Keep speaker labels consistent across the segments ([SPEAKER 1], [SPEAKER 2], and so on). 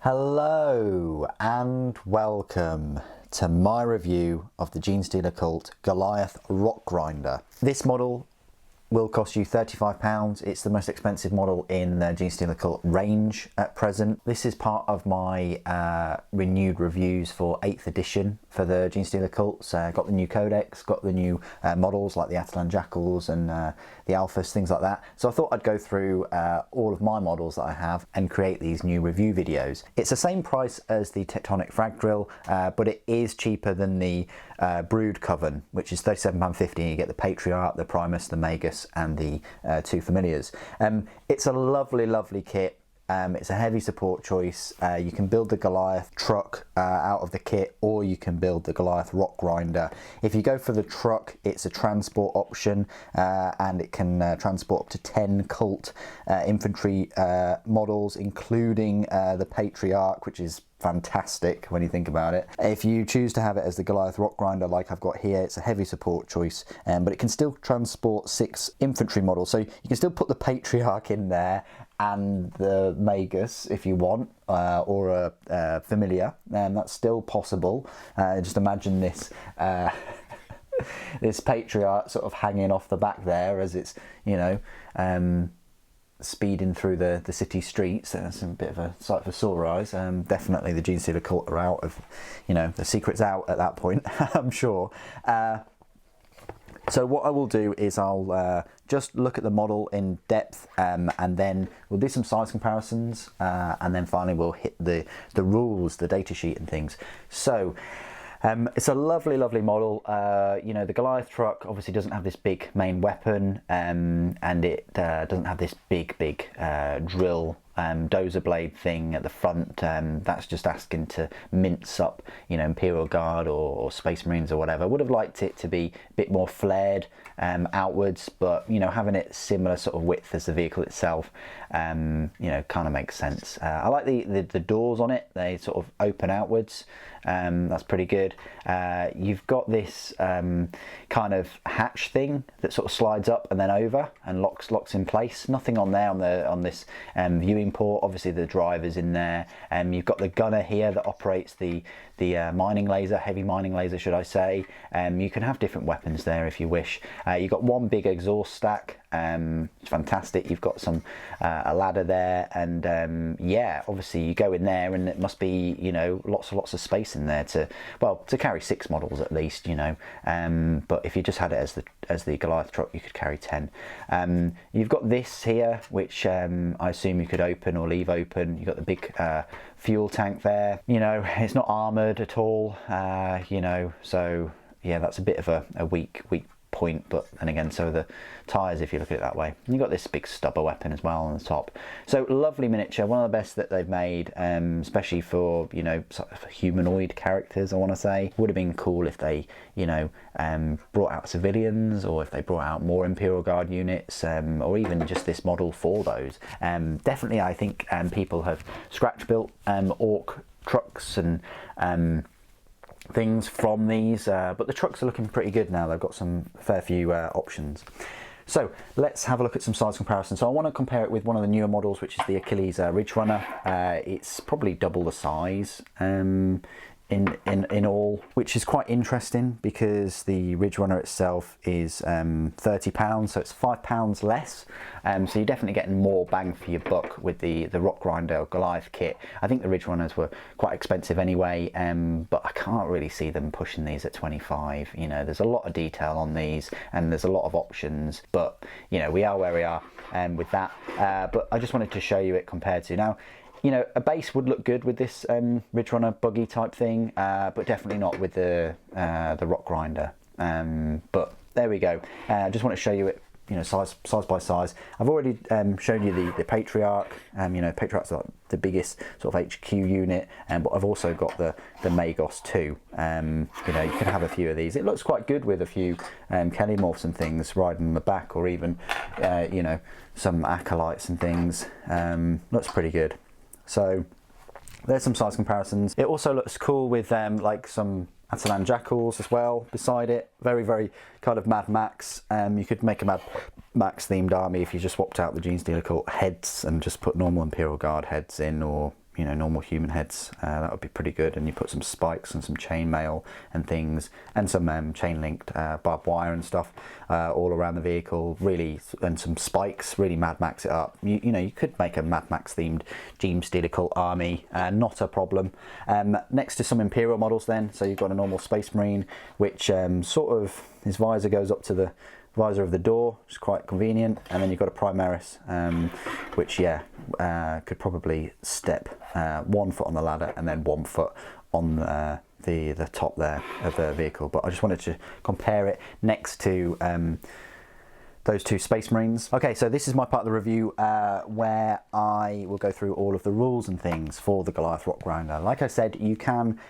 [SPEAKER 1] Hello and welcome to my review of the Genestealer Cult Goliath Rockgrinder. This model will cost you £35. It's the most expensive model in the Genestealer Cult range at present. This is part of my renewed reviews for 8th edition for the Genestealer Cults. Got the new codex, got the new models like the Atalan Jackals and the Alphas, things like that. So I thought I'd go through all of my models that I have and create these new review videos. It's the same price as the Tectonic Frag Drill, but it is cheaper than the Brood Coven, which is £37.50. You get the Patriarch, the Primus, the Magus, and the two familiars. It's a lovely kit. It's a heavy support choice. You can build the Goliath truck out of the kit, or you can build the Goliath Rockgrinder. If you go for the truck, it's a transport option, and it can transport up to 10 cult infantry models, including the Patriarch, which is fantastic when you think about it. If you choose to have it as the Goliath Rockgrinder like I've got here, it's a heavy support choice, but it can still transport 6 infantry models. So you can still put the Patriarch in there and the Magus if you want, or a familiar, and that's still possible. Just imagine this this Patriarch sort of hanging off the back there as it's, you know, speeding through the city streets. That's a bit of a sight for sore eyes. Definitely the Genestealer Cult are out of, you know, the secret's out at that point, I'm sure. So what I will do is I'll just look at the model in depth, and then we'll do some size comparisons, and then finally we'll hit the rules, the data sheet and things. So it's a lovely model. You know, the Goliath truck obviously doesn't have this big main weapon, and it doesn't have this big drill Dozer blade thing at the front. That's just asking to mince up, you know, Imperial Guard or Space Marines or whatever. Would have liked it to be a bit more flared outwards, but, you know, having it similar sort of width as the vehicle itself, you know, kind of makes sense. I like the doors on it. They sort of open outwards. That's pretty good. You've got this kind of hatch thing that sort of slides up and then over and locks in place. Nothing on there on this viewing port. Obviously the driver's in there. You've got the gunner here that operates the mining laser, heavy mining laser should I say. You can have different weapons there if you wish. You've got one big exhaust stack. It's fantastic. You've got some a ladder there, and yeah, obviously you go in there and it must be, you know, lots of space in there to carry 6 models at least, you know. But if you just had it as the Goliath truck, you could carry 10. You've got this here, which I assume you could open or leave open. You've got the big fuel tank there. You know, it's not armoured at all, you know, so yeah, that's a bit of a weak point, but then again, so are the tyres if you look at it that way. And you've got this big stubber weapon as well on the top. So lovely miniature, one of the best that they've made, especially for, you know, sort of humanoid characters, I want to say. Would have been cool if they, you know, brought out civilians, or if they brought out more Imperial Guard units, or even just this model for those. Definitely I think people have scratch built orc trucks and things from these, but the trucks are looking pretty good now. They've got some fair few options. So let's have a look at some size comparison. So I want to compare it with one of the newer models, which is the Achilles Ridge Runner. It's probably double the size in all, which is quite interesting because the Ridge Runner itself is £30, so it's £5 less. So you're definitely getting more bang for your buck with the Rockgrinder Goliath kit. I think the Ridge Runners were quite expensive anyway, but I can't really see them pushing these at 25. You know, there's a lot of detail on these and there's a lot of options, but you know, we are where we are with that. But I just wanted to show you it compared to now. You know, a base would look good with this Ridge Runner buggy type thing, but definitely not with the Rockgrinder. But there we go. I just want to show you it, you know, size by size. I've already shown you the Patriarch. You know, Patriarch's like the biggest sort of HQ unit, but I've also got the Magos too. You know, you can have a few of these. It looks quite good with a few Kelly-morphs and things riding on the back, or even you know, some acolytes and things. Looks pretty good. So there's some size comparisons. It also looks cool with like some Atalan Jackals as well beside it. Very kind of Mad Max. You could make a Mad Max themed army if you just swapped out the Genestealer Cult heads and just put normal Imperial Guard heads in, or you know, normal human heads. That would be pretty good. And you put some spikes and some chainmail and things, and some chain linked barbed wire and stuff all around the vehicle, really, and some spikes, really Mad Max it up. You know, you could make a Mad Max themed Genestealer Cult army, not a problem. Next to some Imperial models then, so you've got a normal Space Marine, which sort of, his visor goes up to the visor of the door, which is quite convenient, and then you've got a Primaris, which could probably step 1 foot on the ladder and then 1 foot on the top there of the vehicle. But I just wanted to compare it next to those two Space Marines. Okay, so this is my part of the review where I will go through all of the rules and things for the Goliath Rockgrinder. Like I said, you can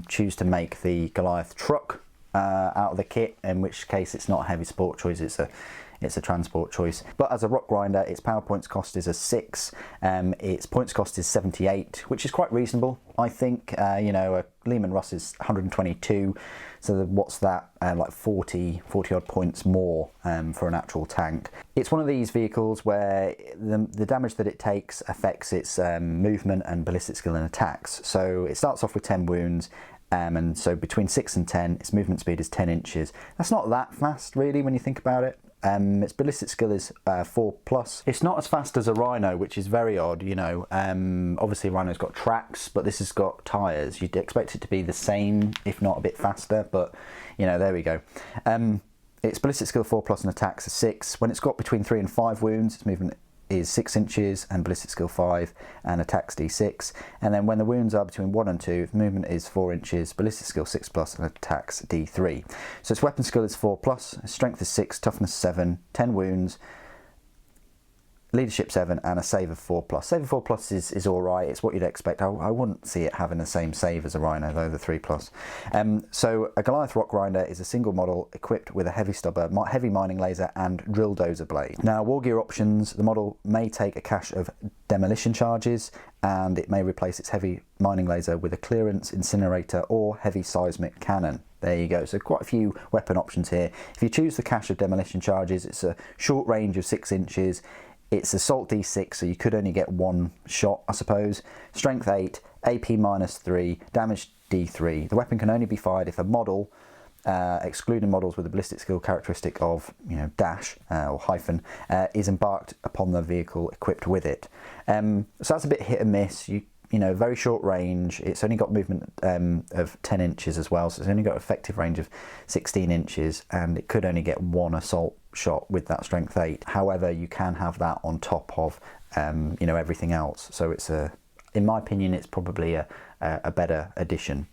[SPEAKER 1] choose to make the Goliath truck out of the kit, in which case it's not a heavy sport choice, it's a transport choice. But as a Rockgrinder, its power points cost is a 6, its points cost is 78, which is quite reasonable, I think. You know, a Lehman Russ is 122, so what's that, like 40 odd points more for an actual tank. It's one of these vehicles where the damage that it takes affects its movement and ballistic skill and attacks. So it starts off with 10 wounds, and so between 6 and 10, its movement speed is 10 inches. That's not that fast, really, when you think about it. Its ballistic skill is 4+. It's not as fast as a Rhino, which is very odd, you know. Obviously, Rhino's got tracks, but this has got tyres. You'd expect it to be the same, if not a bit faster, but, you know, there we go. Its ballistic skill 4+ and attacks are 6. When it's got between 3 and 5 wounds, its movement is 6 inches and ballistic skill 5 and attacks d6. And then when the wounds are between 1 and 2, movement is 4 inches, ballistic skill 6+ and attacks d3. So its weapon skill is 4+, strength is 6, toughness 7, 10 wounds, leadership 7 and a save of 4+. Save of 4+ is alright, it's what you'd expect. I wouldn't see it having the same save as a Rhino though, the 3+. So a Goliath Rockgrinder is a single model equipped with a heavy stubber, heavy mining laser and drill dozer blade. Now, war gear options, the model may take a cache of demolition charges, and it may replace its heavy mining laser with a clearance incinerator or heavy seismic cannon. There you go, so quite a few weapon options here. If you choose the cache of demolition charges, it's a short range of 6 inches. It's assault d6, so you could only get 1 shot, I suppose. Strength 8, AP -3, damage d3. The weapon can only be fired if a model, excluding models with a ballistic skill characteristic of, you know, dash or hyphen, is embarked upon the vehicle equipped with it. So that's a bit hit and miss. You know, very short range. It's only got movement of 10 inches as well, so it's only got effective range of 16 inches, and it could only get 1 assault shot with that strength 8. However, you can have that on top of you know, everything else. So it's in my opinion, it's probably a better addition.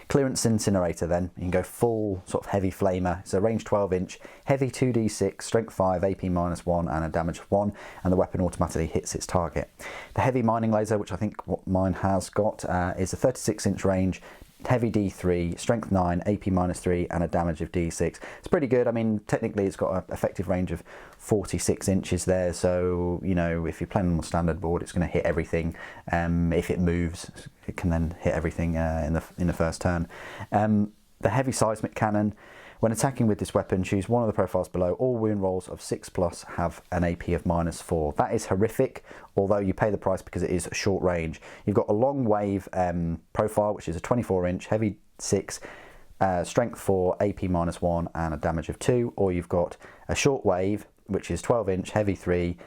[SPEAKER 1] Clearance incinerator then, you can go full sort of heavy flamer. It's a range 12 inch, heavy 2d6, strength 5, AP -1 and a damage of 1, and the weapon automatically hits its target. The heavy mining laser, which I think what mine has got, is a 36 inch range, heavy d3, strength 9, AP -3 and a damage of d6. It's pretty good. I mean, technically it's got an effective range of 46 inches there, so, you know, if you're playing on a standard board, it's going to hit everything. If it moves, it can then hit everything in the first turn. The heavy seismic cannon, when attacking with this weapon, choose one of the profiles below. All wound rolls of 6+ have an AP of -4. That is horrific, although you pay the price because it is a short range. You've got a long wave profile, which is a 24 inch, heavy 6, strength 4, AP -1 and a damage of 2, or you've got a short wave, which is 12 inch, heavy 3,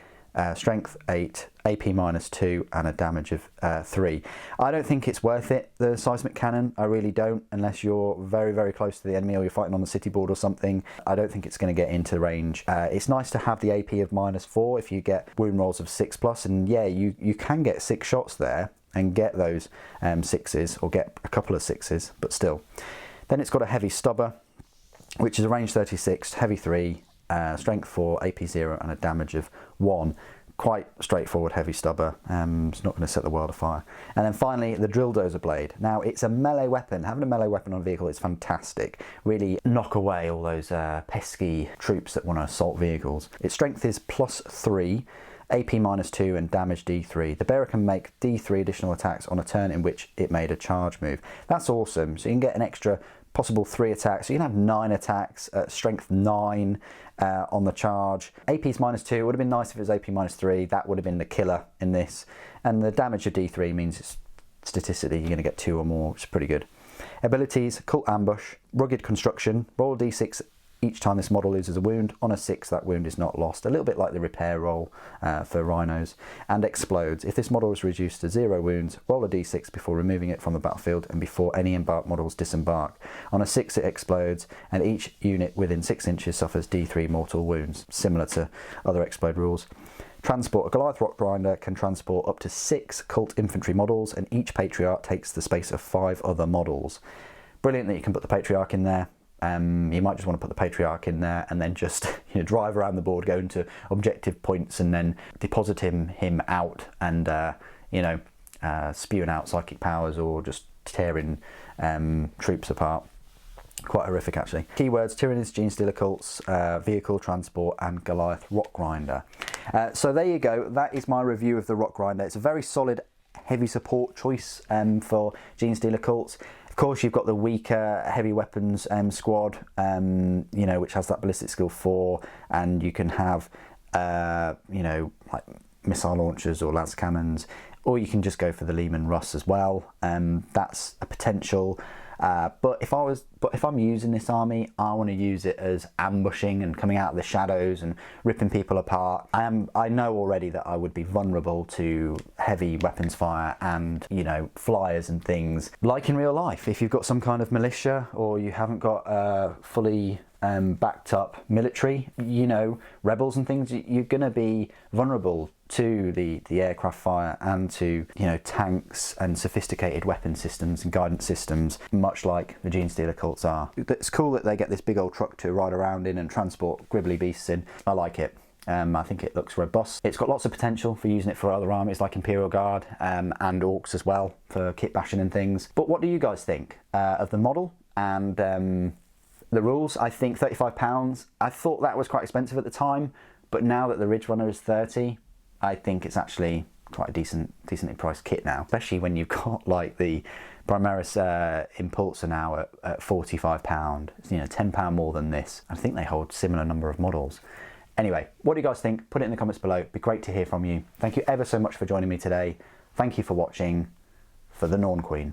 [SPEAKER 1] strength 8, AP -2 and a damage of 3. I don't think it's worth it, the seismic cannon. I really don't, unless you're very, very close to the enemy or you're fighting on the city board or something. I don't think it's going to get into range. It's nice to have the AP of -4 if you get wound rolls of 6+, and yeah, you can get 6 shots there and get those 6s, or get a couple of 6s, but still. Then it's got a heavy stubber, which is a range 36, heavy 3, strength 4, AP 0 and a damage of 1. Quite straightforward heavy stubber. It's not going to set the world afire. And then finally, the drill dozer blade. Now, it's a melee weapon. Having a melee weapon on a vehicle is fantastic. Really knock away all those pesky troops that want to assault vehicles. Its strength is +3, AP -2 and damage d3. The bearer can make d3 additional attacks on a turn in which it made a charge move. That's awesome. So you can get an extra possible 3 attacks. So you can have 9 attacks at strength 9 on the charge. AP's -2. It would have been nice if it was AP -3. That would have been the killer in this. And the damage of D3 means it's statistically you're going to get 2 or more, which is pretty good. Abilities: Cult Ambush, Rugged Construction, roll a D6 each time this model loses a wound. On a 6, that wound is not lost. A little bit like the repair roll for rhinos. And Explodes. If this model is reduced to 0 wounds, roll a D6 before removing it from the battlefield and before any embarked models disembark. On a 6, it explodes, and each unit within 6 inches suffers D3 mortal wounds, similar to other Explode rules. Transport: A Goliath Rockgrinder can transport up to 6 cult infantry models, and each Patriarch takes the space of 5 other models. Brilliant that you can put the Patriarch in there. You might just want to put the Patriarch in there and then just drive around the board, go into objective points, and then deposit him out, and spewing out psychic powers or just tearing troops apart. Quite horrific, actually. Keywords: Tyrannids, Genestealer Cults, Vehicle Transport, and Goliath Rockgrinder. So there you go. That is my review of the Rockgrinder. It's a very solid, heavy support choice for Genestealer Cults. Of course, you've got the weaker heavy weapons squad, which has that ballistic skill 4, and you can have, like missile launchers or las cannons, or you can just go for the Lehman Russ as well. That's a potential. But if I'm using this army, I want to use it as ambushing and coming out of the shadows and ripping people apart. I know already that I would be vulnerable to heavy weapons fire and flyers and things like in real life. If you've got some kind of militia or you haven't got fully backed up military, rebels and things, you're going to be vulnerable to the aircraft fire and to tanks and sophisticated weapon systems and guidance systems, much like the Genestealer Cults are. It's cool that they get this big old truck to ride around in and transport gribbly beasts in. I like it. I think it looks robust. It's got lots of potential for using it for other armies like Imperial Guard and Orcs as well, for kit bashing and things. But what do you guys think of the model and the rules? I think £35. I thought that was quite expensive at the time, but now that the Ridge Runner is 30, I think it's actually quite a decently priced kit now, especially when you've got like the Primaris Impulsor now at £45. It's, £10 more than this. I think they hold similar number of models. Anyway, what do you guys think? Put it in the comments below. It'd be great to hear from you. Thank you ever so much for joining me today. Thank you for watching. For the Norn Queen.